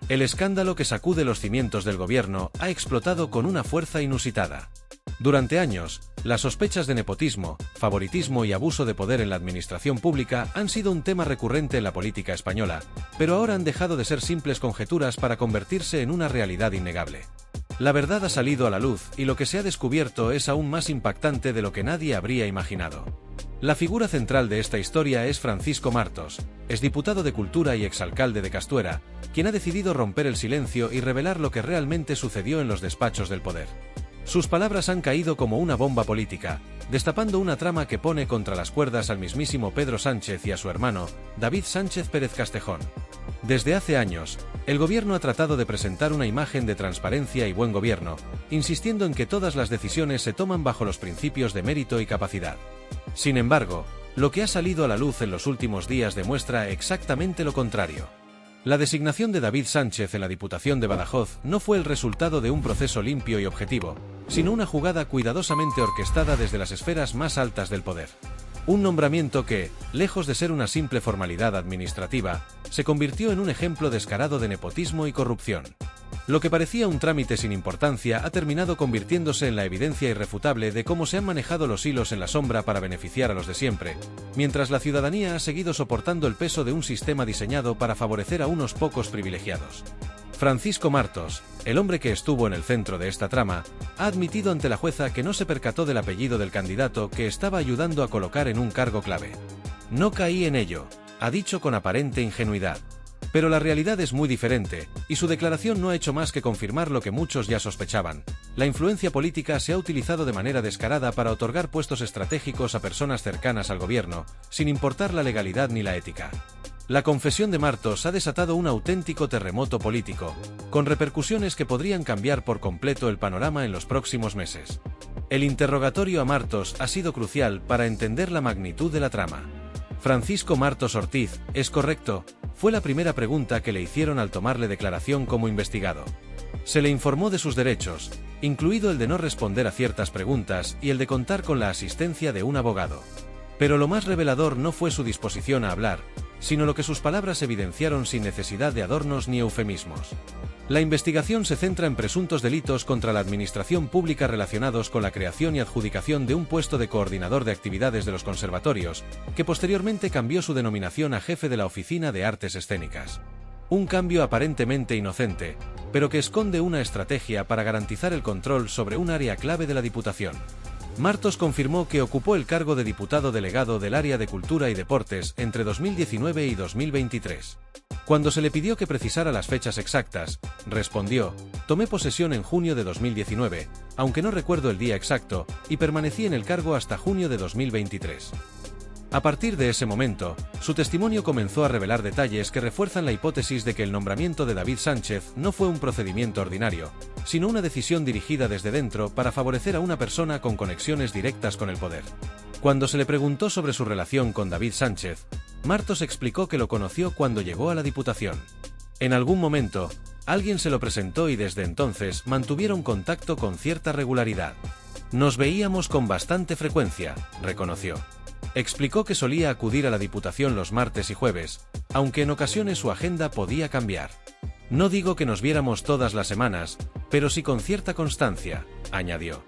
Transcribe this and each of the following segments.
El escándalo que sacude los cimientos del gobierno ha explotado con una fuerza inusitada. Durante años, las sospechas de nepotismo, favoritismo y abuso de poder en la administración pública han sido un tema recurrente en la política española, pero ahora han dejado de ser simples conjeturas para convertirse en una realidad innegable. La verdad ha salido a la luz y lo que se ha descubierto es aún más impactante de lo que nadie habría imaginado. La figura central de esta historia es Francisco Martos, exdiputado de Cultura y exalcalde de Castuera, quien ha decidido romper el silencio y revelar lo que realmente sucedió en los despachos del poder. Sus palabras han caído como una bomba política, destapando una trama que pone contra las cuerdas al mismísimo Pedro Sánchez y a su hermano, David Sánchez Pérez Castejón. Desde hace años, el gobierno ha tratado de presentar una imagen de transparencia y buen gobierno, insistiendo en que todas las decisiones se toman bajo los principios de mérito y capacidad. Sin embargo, lo que ha salido a la luz en los últimos días demuestra exactamente lo contrario. La designación de David Sánchez en la Diputación de Badajoz no fue el resultado de un proceso limpio y objetivo, sino una jugada cuidadosamente orquestada desde las esferas más altas del poder. Un nombramiento que, lejos de ser una simple formalidad administrativa, se convirtió en un ejemplo descarado de nepotismo y corrupción. Lo que parecía un trámite sin importancia ha terminado convirtiéndose en la evidencia irrefutable de cómo se han manejado los hilos en la sombra para beneficiar a los de siempre, mientras la ciudadanía ha seguido soportando el peso de un sistema diseñado para favorecer a unos pocos privilegiados. Francisco Martos, el hombre que estuvo en el centro de esta trama, ha admitido ante la jueza que no se percató del apellido del candidato que estaba ayudando a colocar en un cargo clave. No caí en ello, ha dicho con aparente ingenuidad. Pero la realidad es muy diferente, y su declaración no ha hecho más que confirmar lo que muchos ya sospechaban. La influencia política se ha utilizado de manera descarada para otorgar puestos estratégicos a personas cercanas al gobierno, sin importar la legalidad ni la ética. La confesión de Martos ha desatado un auténtico terremoto político, con repercusiones que podrían cambiar por completo el panorama en los próximos meses. El interrogatorio a Martos ha sido crucial para entender la magnitud de la trama. Francisco Martos Ortiz, ¿es correcto?, fue la primera pregunta que le hicieron al tomarle declaración como investigado. Se le informó de sus derechos, incluido el de no responder a ciertas preguntas y el de contar con la asistencia de un abogado. Pero lo más revelador no fue su disposición a hablar, sino lo que sus palabras evidenciaron sin necesidad de adornos ni eufemismos. La investigación se centra en presuntos delitos contra la administración pública relacionados con la creación y adjudicación de un puesto de coordinador de actividades de los conservatorios, que posteriormente cambió su denominación a jefe de la Oficina de Artes Escénicas. Un cambio aparentemente inocente, pero que esconde una estrategia para garantizar el control sobre un área clave de la Diputación. Martos confirmó que ocupó el cargo de diputado delegado del área de Cultura y Deportes entre 2019 y 2023. Cuando se le pidió que precisara las fechas exactas, respondió: «Tomé posesión en junio de 2019, aunque no recuerdo el día exacto, y permanecí en el cargo hasta junio de 2023». A partir de ese momento, su testimonio comenzó a revelar detalles que refuerzan la hipótesis de que el nombramiento de David Sánchez no fue un procedimiento ordinario, sino una decisión dirigida desde dentro para favorecer a una persona con conexiones directas con el poder. Cuando se le preguntó sobre su relación con David Sánchez, Martos explicó que lo conoció cuando llegó a la Diputación. En algún momento, alguien se lo presentó y desde entonces mantuvieron contacto con cierta regularidad. «Nos veíamos con bastante frecuencia», reconoció. Explicó que solía acudir a la Diputación los martes y jueves, aunque en ocasiones su agenda podía cambiar. «No digo que nos viéramos todas las semanas, pero sí con cierta constancia», añadió.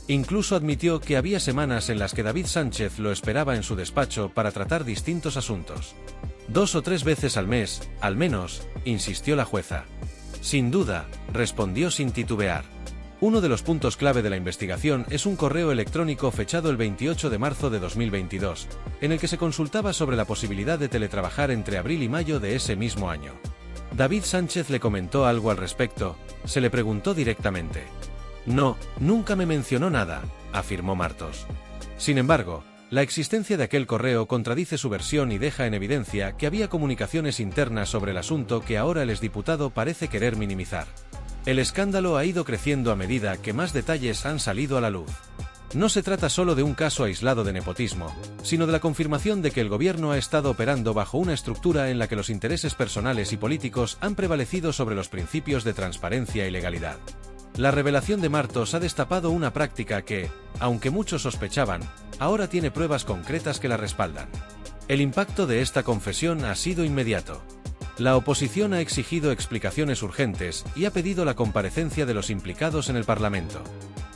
Incluso admitió que había semanas en las que David Sánchez lo esperaba en su despacho para tratar distintos asuntos. 2 o 3 veces al mes, al menos, insistió la jueza. «Sin duda», respondió sin titubear. Uno de los puntos clave de la investigación es un correo electrónico fechado el 28 de marzo de 2022, en el que se consultaba sobre la posibilidad de teletrabajar entre abril y mayo de ese mismo año. David Sánchez le comentó algo al respecto, se le preguntó directamente. «No, nunca me mencionó nada», afirmó Martos. Sin embargo, la existencia de aquel correo contradice su versión y deja en evidencia que había comunicaciones internas sobre el asunto que ahora el exdiputado parece querer minimizar. El escándalo ha ido creciendo a medida que más detalles han salido a la luz. No se trata solo de un caso aislado de nepotismo, sino de la confirmación de que el gobierno ha estado operando bajo una estructura en la que los intereses personales y políticos han prevalecido sobre los principios de transparencia y legalidad. La revelación de Martos ha destapado una práctica que, aunque muchos sospechaban, ahora tiene pruebas concretas que la respaldan. El impacto de esta confesión ha sido inmediato. La oposición ha exigido explicaciones urgentes y ha pedido la comparecencia de los implicados en el Parlamento.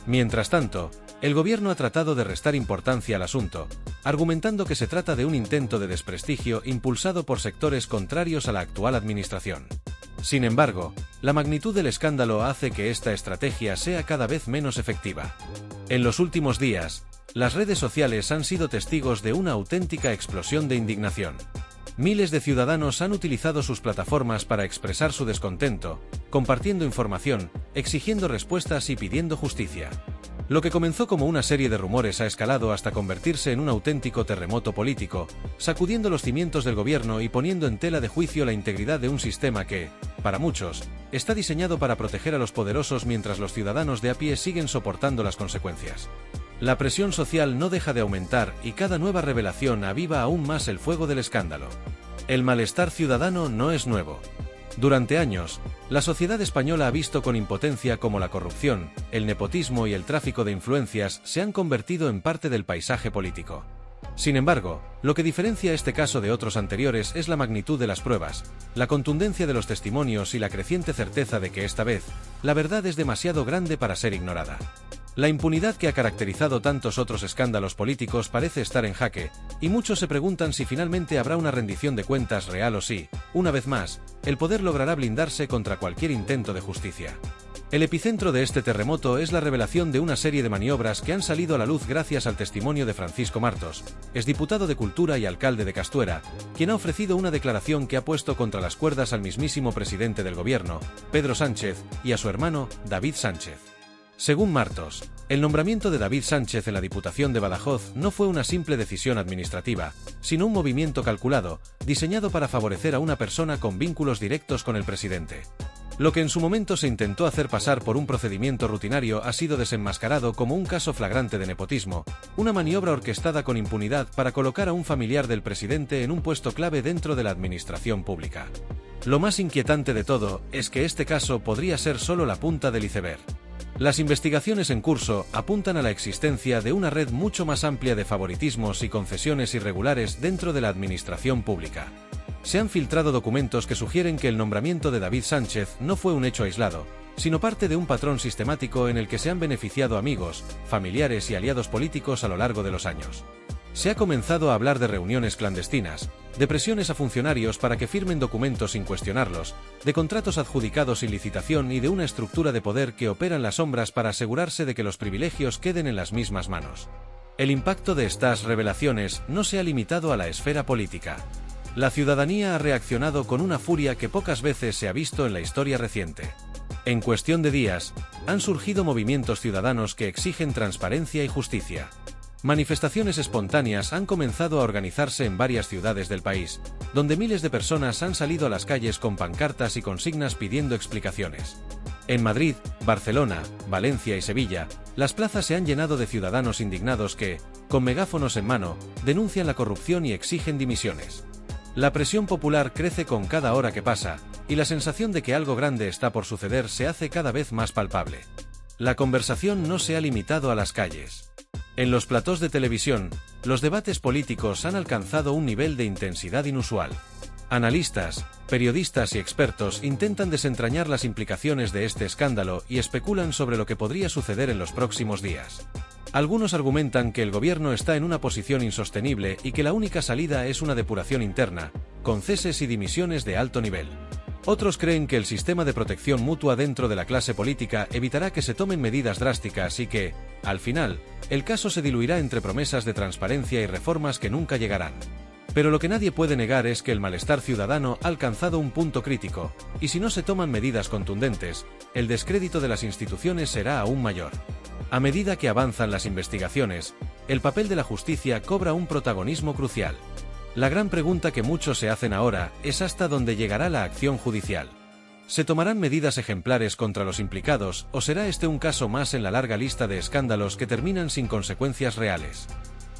Mientras tanto, el gobierno ha tratado de restar importancia al asunto, argumentando que se trata de un intento de desprestigio impulsado por sectores contrarios a la actual administración. Sin embargo, la magnitud del escándalo hace que esta estrategia sea cada vez menos efectiva. En los últimos días, las redes sociales han sido testigos de una auténtica explosión de indignación. Miles de ciudadanos han utilizado sus plataformas para expresar su descontento, compartiendo información, exigiendo respuestas y pidiendo justicia. Lo que comenzó como una serie de rumores ha escalado hasta convertirse en un auténtico terremoto político, sacudiendo los cimientos del gobierno y poniendo en tela de juicio la integridad de un sistema que, para muchos, está diseñado para proteger a los poderosos mientras los ciudadanos de a pie siguen soportando las consecuencias. La presión social no deja de aumentar y cada nueva revelación aviva aún más el fuego del escándalo. El malestar ciudadano no es nuevo. Durante años, la sociedad española ha visto con impotencia cómo la corrupción, el nepotismo y el tráfico de influencias se han convertido en parte del paisaje político. Sin embargo, lo que diferencia este caso de otros anteriores es la magnitud de las pruebas, la contundencia de los testimonios y la creciente certeza de que esta vez, la verdad es demasiado grande para ser ignorada. La impunidad que ha caracterizado tantos otros escándalos políticos parece estar en jaque, y muchos se preguntan si finalmente habrá una rendición de cuentas real o si, una vez más, el poder logrará blindarse contra cualquier intento de justicia. El epicentro de este terremoto es la revelación de una serie de maniobras que han salido a la luz gracias al testimonio de Francisco Martos, exdiputado de Cultura y alcalde de Castuera, quien ha ofrecido una declaración que ha puesto contra las cuerdas al mismísimo presidente del gobierno, Pedro Sánchez, y a su hermano, David Sánchez. Según Martos, el nombramiento de David Sánchez en la Diputación de Badajoz no fue una simple decisión administrativa, sino un movimiento calculado, diseñado para favorecer a una persona con vínculos directos con el presidente. Lo que en su momento se intentó hacer pasar por un procedimiento rutinario ha sido desenmascarado como un caso flagrante de nepotismo, una maniobra orquestada con impunidad para colocar a un familiar del presidente en un puesto clave dentro de la administración pública. Lo más inquietante de todo es que este caso podría ser solo la punta del iceberg. Las investigaciones en curso apuntan a la existencia de una red mucho más amplia de favoritismos y concesiones irregulares dentro de la administración pública. Se han filtrado documentos que sugieren que el nombramiento de David Sánchez no fue un hecho aislado, sino parte de un patrón sistemático en el que se han beneficiado amigos, familiares y aliados políticos a lo largo de los años. Se ha comenzado a hablar de reuniones clandestinas, de presiones a funcionarios para que firmen documentos sin cuestionarlos, de contratos adjudicados sin licitación y de una estructura de poder que opera en las sombras para asegurarse de que los privilegios queden en las mismas manos. El impacto de estas revelaciones no se ha limitado a la esfera política. La ciudadanía ha reaccionado con una furia que pocas veces se ha visto en la historia reciente. En cuestión de días, han surgido movimientos ciudadanos que exigen transparencia y justicia. Manifestaciones espontáneas han comenzado a organizarse en varias ciudades del país, donde miles de personas han salido a las calles con pancartas y consignas pidiendo explicaciones. En Madrid, Barcelona, Valencia y Sevilla, las plazas se han llenado de ciudadanos indignados que, con megáfonos en mano, denuncian la corrupción y exigen dimisiones. La presión popular crece con cada hora que pasa, y la sensación de que algo grande está por suceder se hace cada vez más palpable. La conversación no se ha limitado a las calles. En los platós de televisión, los debates políticos han alcanzado un nivel de intensidad inusual. Analistas, periodistas y expertos intentan desentrañar las implicaciones de este escándalo y especulan sobre lo que podría suceder en los próximos días. Algunos argumentan que el gobierno está en una posición insostenible y que la única salida es una depuración interna, con ceses y dimisiones de alto nivel. Otros creen que el sistema de protección mutua dentro de la clase política evitará que se tomen medidas drásticas y que, al final, el caso se diluirá entre promesas de transparencia y reformas que nunca llegarán. Pero lo que nadie puede negar es que el malestar ciudadano ha alcanzado un punto crítico, y si no se toman medidas contundentes, el descrédito de las instituciones será aún mayor. A medida que avanzan las investigaciones, el papel de la justicia cobra un protagonismo crucial. La gran pregunta que muchos se hacen ahora es hasta dónde llegará la acción judicial. ¿Se tomarán medidas ejemplares contra los implicados o será este un caso más en la larga lista de escándalos que terminan sin consecuencias reales?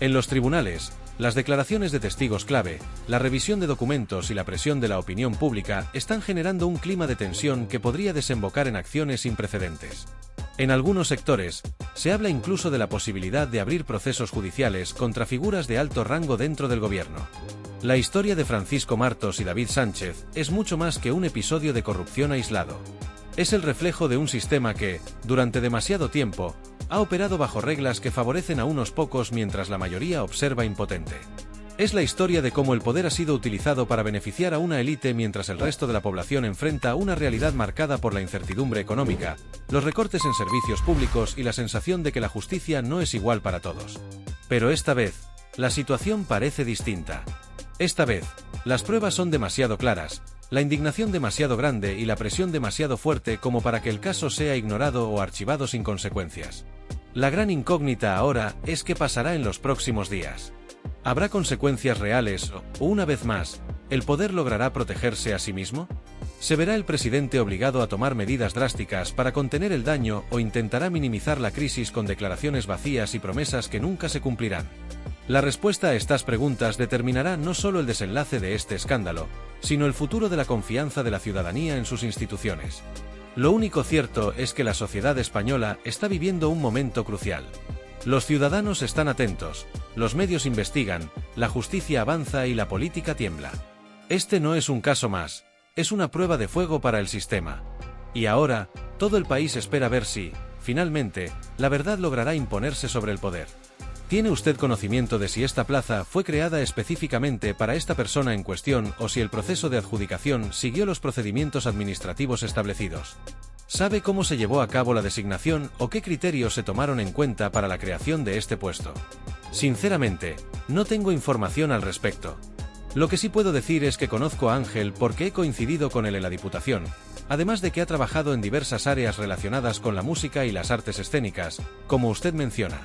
En los tribunales, las declaraciones de testigos clave, la revisión de documentos y la presión de la opinión pública están generando un clima de tensión que podría desembocar en acciones sin precedentes. En algunos sectores, se habla incluso de la posibilidad de abrir procesos judiciales contra figuras de alto rango dentro del gobierno. La historia de Francisco Martos y David Sánchez es mucho más que un episodio de corrupción aislado. Es el reflejo de un sistema que, durante demasiado tiempo, ha operado bajo reglas que favorecen a unos pocos mientras la mayoría observa impotente. Es la historia de cómo el poder ha sido utilizado para beneficiar a una élite mientras el resto de la población enfrenta una realidad marcada por la incertidumbre económica, los recortes en servicios públicos y la sensación de que la justicia no es igual para todos. Pero esta vez, la situación parece distinta. Esta vez, las pruebas son demasiado claras, la indignación demasiado grande y la presión demasiado fuerte como para que el caso sea ignorado o archivado sin consecuencias. La gran incógnita ahora es qué pasará en los próximos días. ¿Habrá consecuencias reales o, una vez más, el poder logrará protegerse a sí mismo? ¿Se verá el presidente obligado a tomar medidas drásticas para contener el daño o intentará minimizar la crisis con declaraciones vacías y promesas que nunca se cumplirán? La respuesta a estas preguntas determinará no solo el desenlace de este escándalo, sino el futuro de la confianza de la ciudadanía en sus instituciones. Lo único cierto es que la sociedad española está viviendo un momento crucial. Los ciudadanos están atentos, los medios investigan, la justicia avanza y la política tiembla. Este no es un caso más, es una prueba de fuego para el sistema. Y ahora, todo el país espera ver si, finalmente, la verdad logrará imponerse sobre el poder. ¿Tiene usted conocimiento de si esta plaza fue creada específicamente para esta persona en cuestión o si el proceso de adjudicación siguió los procedimientos administrativos establecidos? ¿Sabe cómo se llevó a cabo la designación o qué criterios se tomaron en cuenta para la creación de este puesto? Sinceramente, no tengo información al respecto. Lo que sí puedo decir es que conozco a Ángel porque he coincidido con él en la Diputación, además de que ha trabajado en diversas áreas relacionadas con la música y las artes escénicas, como usted menciona.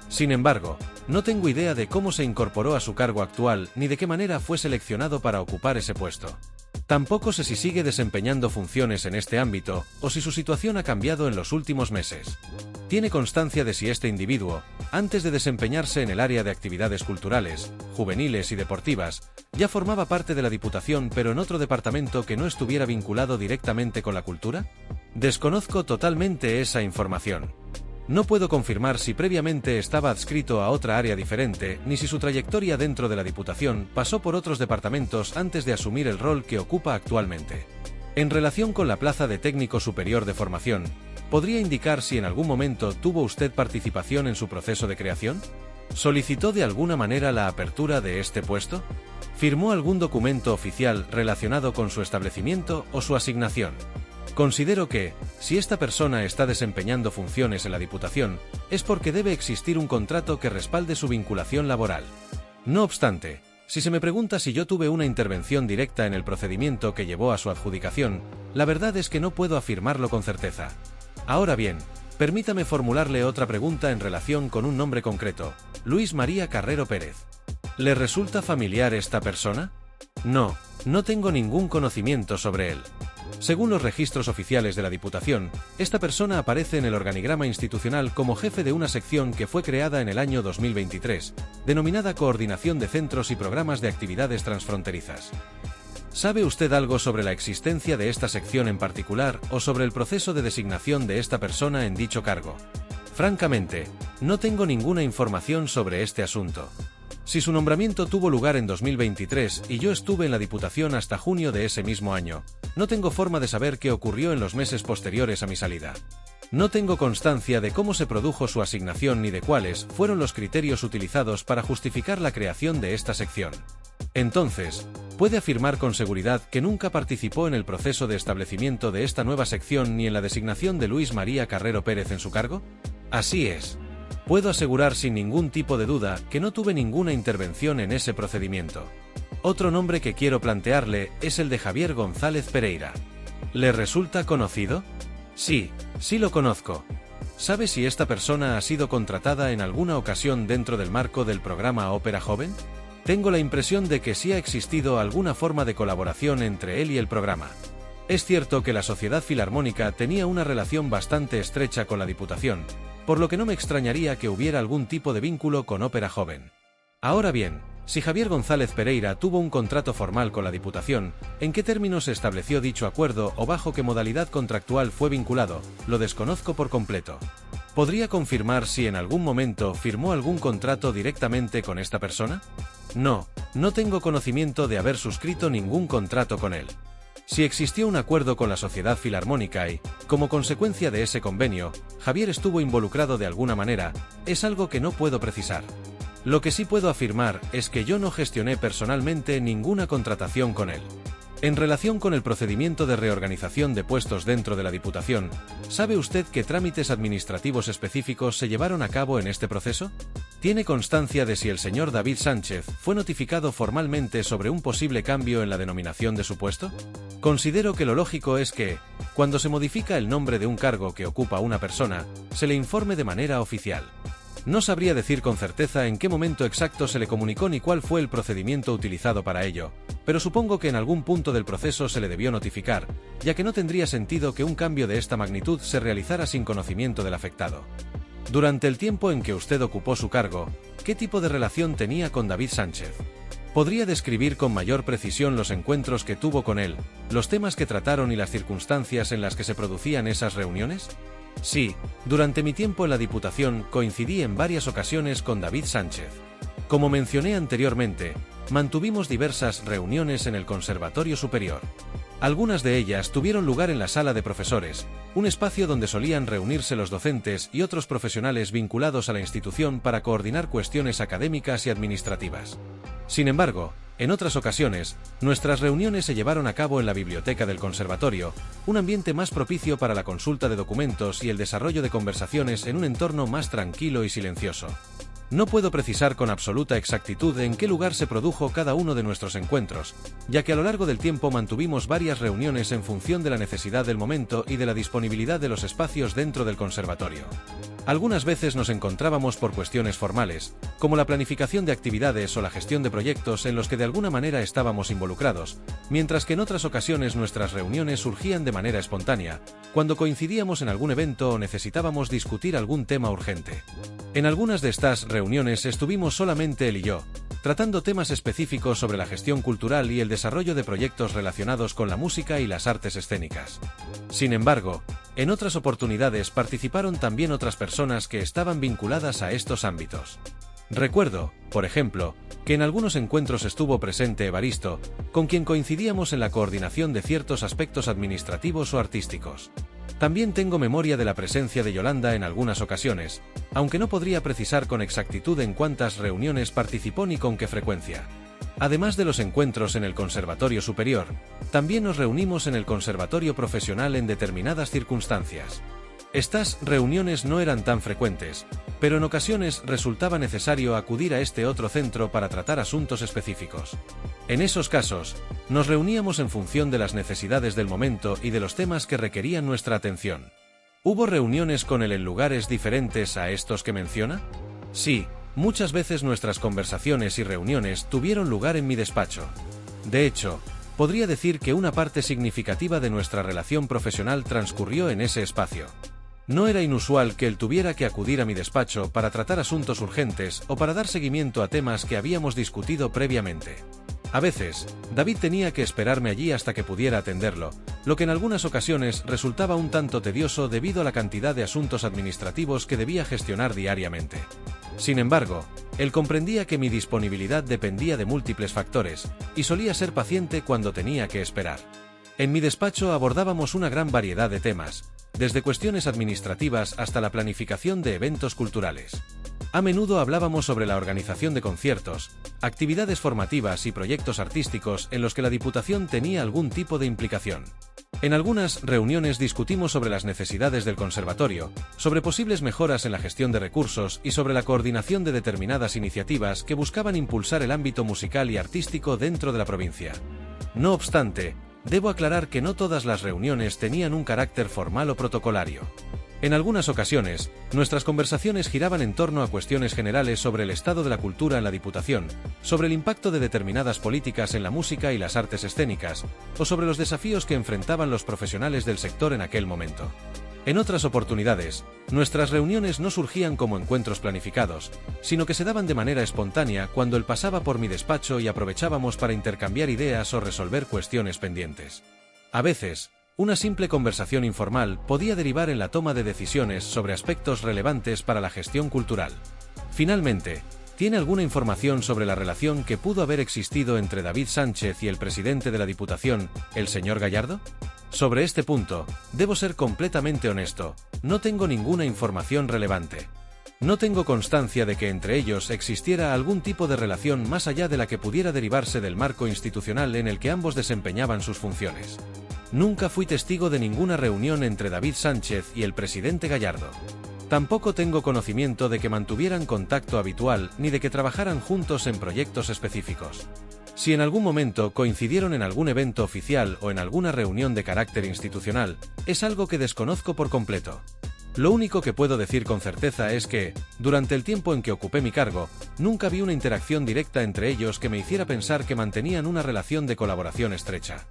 Sin embargo, no tengo idea de cómo se incorporó a su cargo actual ni de qué manera fue seleccionado para ocupar ese puesto. Tampoco sé si sigue desempeñando funciones en este ámbito o si su situación ha cambiado en los últimos meses. ¿Tiene constancia de si este individuo, antes de desempeñarse en el área de actividades culturales, juveniles y deportivas, ya formaba parte de la Diputación pero en otro departamento que no estuviera vinculado directamente con la cultura? Desconozco totalmente esa información. No puedo confirmar si previamente estaba adscrito a otra área diferente, ni si su trayectoria dentro de la Diputación pasó por otros departamentos antes de asumir el rol que ocupa actualmente. En relación con la plaza de técnico superior de formación, ¿podría indicar si en algún momento tuvo usted participación en su proceso de creación? ¿Solicitó de alguna manera la apertura de este puesto? ¿Firmó algún documento oficial relacionado con su establecimiento o su asignación? Considero que, si esta persona está desempeñando funciones en la Diputación, es porque debe existir un contrato que respalde su vinculación laboral. No obstante, si se me pregunta si yo tuve una intervención directa en el procedimiento que llevó a su adjudicación, la verdad es que no puedo afirmarlo con certeza. Ahora bien, permítame formularle otra pregunta en relación con un nombre concreto, Luis María Carrero Pérez. ¿Le resulta familiar esta persona? No, no tengo ningún conocimiento sobre él. Según los registros oficiales de la Diputación, esta persona aparece en el organigrama institucional como jefe de una sección que fue creada en el año 2023, denominada Coordinación de Centros y Programas de Actividades Transfronterizas. ¿Sabe usted algo sobre la existencia de esta sección en particular o sobre el proceso de designación de esta persona en dicho cargo? Francamente, no tengo ninguna información sobre este asunto. Si su nombramiento tuvo lugar en 2023 y yo estuve en la Diputación hasta junio de ese mismo año, no tengo forma de saber qué ocurrió en los meses posteriores a mi salida. No tengo constancia de cómo se produjo su asignación ni de cuáles fueron los criterios utilizados para justificar la creación de esta sección. Entonces, ¿puede afirmar con seguridad que nunca participó en el proceso de establecimiento de esta nueva sección ni en la designación de Luis María Carrero Pérez en su cargo? Así es. Puedo asegurar sin ningún tipo de duda que no tuve ninguna intervención en ese procedimiento. Otro nombre que quiero plantearle es el de Javier González Pereira. ¿Le resulta conocido? Sí, sí lo conozco. ¿Sabe si esta persona ha sido contratada en alguna ocasión dentro del marco del programa Ópera Joven? Tengo la impresión de que sí ha existido alguna forma de colaboración entre él y el programa. Es cierto que la Sociedad Filarmónica tenía una relación bastante estrecha con la Diputación, por lo que no me extrañaría que hubiera algún tipo de vínculo con Ópera Joven. Ahora bien, si Javier González Pereira tuvo un contrato formal con la Diputación, ¿en qué términos se estableció dicho acuerdo o bajo qué modalidad contractual fue vinculado? Lo desconozco por completo. ¿Podría confirmar si en algún momento firmó algún contrato directamente con esta persona? No, no tengo conocimiento de haber suscrito ningún contrato con él. Si existió un acuerdo con la Sociedad Filarmónica y, como consecuencia de ese convenio, Javier estuvo involucrado de alguna manera, es algo que no puedo precisar. Lo que sí puedo afirmar es que yo no gestioné personalmente ninguna contratación con él. En relación con el procedimiento de reorganización de puestos dentro de la Diputación, ¿sabe usted qué trámites administrativos específicos se llevaron a cabo en este proceso? ¿Tiene constancia de si el señor David Sánchez fue notificado formalmente sobre un posible cambio en la denominación de su puesto? Considero que lo lógico es que, cuando se modifica el nombre de un cargo que ocupa una persona, se le informe de manera oficial. No sabría decir con certeza en qué momento exacto se le comunicó ni cuál fue el procedimiento utilizado para ello, pero supongo que en algún punto del proceso se le debió notificar, ya que no tendría sentido que un cambio de esta magnitud se realizara sin conocimiento del afectado. Durante el tiempo en que usted ocupó su cargo, ¿qué tipo de relación tenía con David Sánchez? ¿Podría describir con mayor precisión los encuentros que tuvo con él, los temas que trataron y las circunstancias en las que se producían esas reuniones? Sí, durante mi tiempo en la Diputación coincidí en varias ocasiones con David Sánchez. Como mencioné anteriormente, mantuvimos diversas reuniones en el Conservatorio Superior. Algunas de ellas tuvieron lugar en la sala de profesores, un espacio donde solían reunirse los docentes y otros profesionales vinculados a la institución para coordinar cuestiones académicas y administrativas. Sin embargo, en otras ocasiones, nuestras reuniones se llevaron a cabo en la biblioteca del conservatorio, un ambiente más propicio para la consulta de documentos y el desarrollo de conversaciones en un entorno más tranquilo y silencioso. No puedo precisar con absoluta exactitud en qué lugar se produjo cada uno de nuestros encuentros, ya que a lo largo del tiempo mantuvimos varias reuniones en función de la necesidad del momento y de la disponibilidad de los espacios dentro del conservatorio. Algunas veces nos encontrábamos por cuestiones formales, como la planificación de actividades o la gestión de proyectos en los que de alguna manera estábamos involucrados, mientras que en otras ocasiones nuestras reuniones surgían de manera espontánea, cuando coincidíamos en algún evento o necesitábamos discutir algún tema urgente. En algunas de estas reuniones estuvimos solamente él y yo, tratando temas específicos sobre la gestión cultural y el desarrollo de proyectos relacionados con la música y las artes escénicas. Sin embargo, en otras oportunidades participaron también otras personas que estaban vinculadas a estos ámbitos. Recuerdo, por ejemplo, que en algunos encuentros estuvo presente Evaristo, con quien coincidíamos en la coordinación de ciertos aspectos administrativos o artísticos. También tengo memoria de la presencia de Yolanda en algunas ocasiones, aunque no podría precisar con exactitud en cuántas reuniones participó ni con qué frecuencia. Además de los encuentros en el Conservatorio Superior, también nos reunimos en el Conservatorio Profesional en determinadas circunstancias. Estas reuniones no eran tan frecuentes, pero en ocasiones resultaba necesario acudir a este otro centro para tratar asuntos específicos. En esos casos, nos reuníamos en función de las necesidades del momento y de los temas que requerían nuestra atención. ¿Hubo reuniones con él en lugares diferentes a estos que menciona? Sí, muchas veces nuestras conversaciones y reuniones tuvieron lugar en mi despacho. De hecho, podría decir que una parte significativa de nuestra relación profesional transcurrió en ese espacio. No era inusual que él tuviera que acudir a mi despacho para tratar asuntos urgentes o para dar seguimiento a temas que habíamos discutido previamente. A veces, David tenía que esperarme allí hasta que pudiera atenderlo, lo que en algunas ocasiones resultaba un tanto tedioso debido a la cantidad de asuntos administrativos que debía gestionar diariamente. Sin embargo, él comprendía que mi disponibilidad dependía de múltiples factores, y solía ser paciente cuando tenía que esperar. En mi despacho abordábamos una gran variedad de temas, desde cuestiones administrativas hasta la planificación de eventos culturales. A menudo hablábamos sobre la organización de conciertos, actividades formativas y proyectos artísticos en los que la Diputación tenía algún tipo de implicación. En algunas reuniones discutimos sobre las necesidades del conservatorio, sobre posibles mejoras en la gestión de recursos y sobre la coordinación de determinadas iniciativas que buscaban impulsar el ámbito musical y artístico dentro de la provincia. No obstante, debo aclarar que no todas las reuniones tenían un carácter formal o protocolario. En algunas ocasiones, nuestras conversaciones giraban en torno a cuestiones generales sobre el estado de la cultura en la Diputación, sobre el impacto de determinadas políticas en la música y las artes escénicas, o sobre los desafíos que enfrentaban los profesionales del sector en aquel momento. En otras oportunidades, nuestras reuniones no surgían como encuentros planificados, sino que se daban de manera espontánea cuando él pasaba por mi despacho y aprovechábamos para intercambiar ideas o resolver cuestiones pendientes. A veces, una simple conversación informal podía derivar en la toma de decisiones sobre aspectos relevantes para la gestión cultural. Finalmente, ¿Tiene alguna información sobre la relación que pudo haber existido entre David Sánchez y el presidente de la Diputación, el señor Gallardo? Sobre este punto, debo ser completamente honesto, no tengo ninguna información relevante. No tengo constancia de que entre ellos existiera algún tipo de relación más allá de la que pudiera derivarse del marco institucional en el que ambos desempeñaban sus funciones. Nunca fui testigo de ninguna reunión entre David Sánchez y el presidente Gallardo. Tampoco tengo conocimiento de que mantuvieran contacto habitual ni de que trabajaran juntos en proyectos específicos. Si en algún momento coincidieron en algún evento oficial o en alguna reunión de carácter institucional, es algo que desconozco por completo. Lo único que puedo decir con certeza es que, durante el tiempo en que ocupé mi cargo, nunca vi una interacción directa entre ellos que me hiciera pensar que mantenían una relación de colaboración estrecha.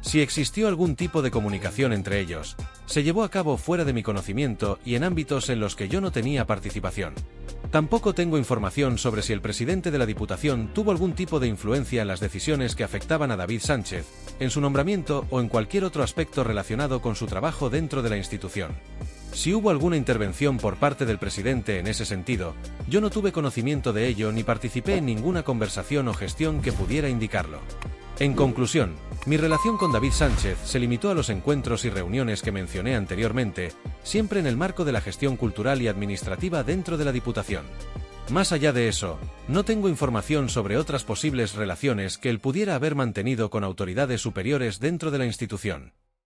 Si existió algún tipo de comunicación entre ellos, se llevó a cabo fuera de mi conocimiento y en ámbitos en los que yo no tenía participación. Tampoco tengo información sobre si el presidente de la Diputación tuvo algún tipo de influencia en las decisiones que afectaban a David Sánchez, en su nombramiento o en cualquier otro aspecto relacionado con su trabajo dentro de la institución. Si hubo alguna intervención por parte del presidente en ese sentido, yo no tuve conocimiento de ello ni participé en ninguna conversación o gestión que pudiera indicarlo. En conclusión, mi relación con David Sánchez se limitó a los encuentros y reuniones que mencioné anteriormente, siempre en el marco de la gestión cultural y administrativa dentro de la Diputación. Más allá de eso, no tengo información sobre otras posibles relaciones que él pudiera haber mantenido con autoridades superiores dentro de la institución.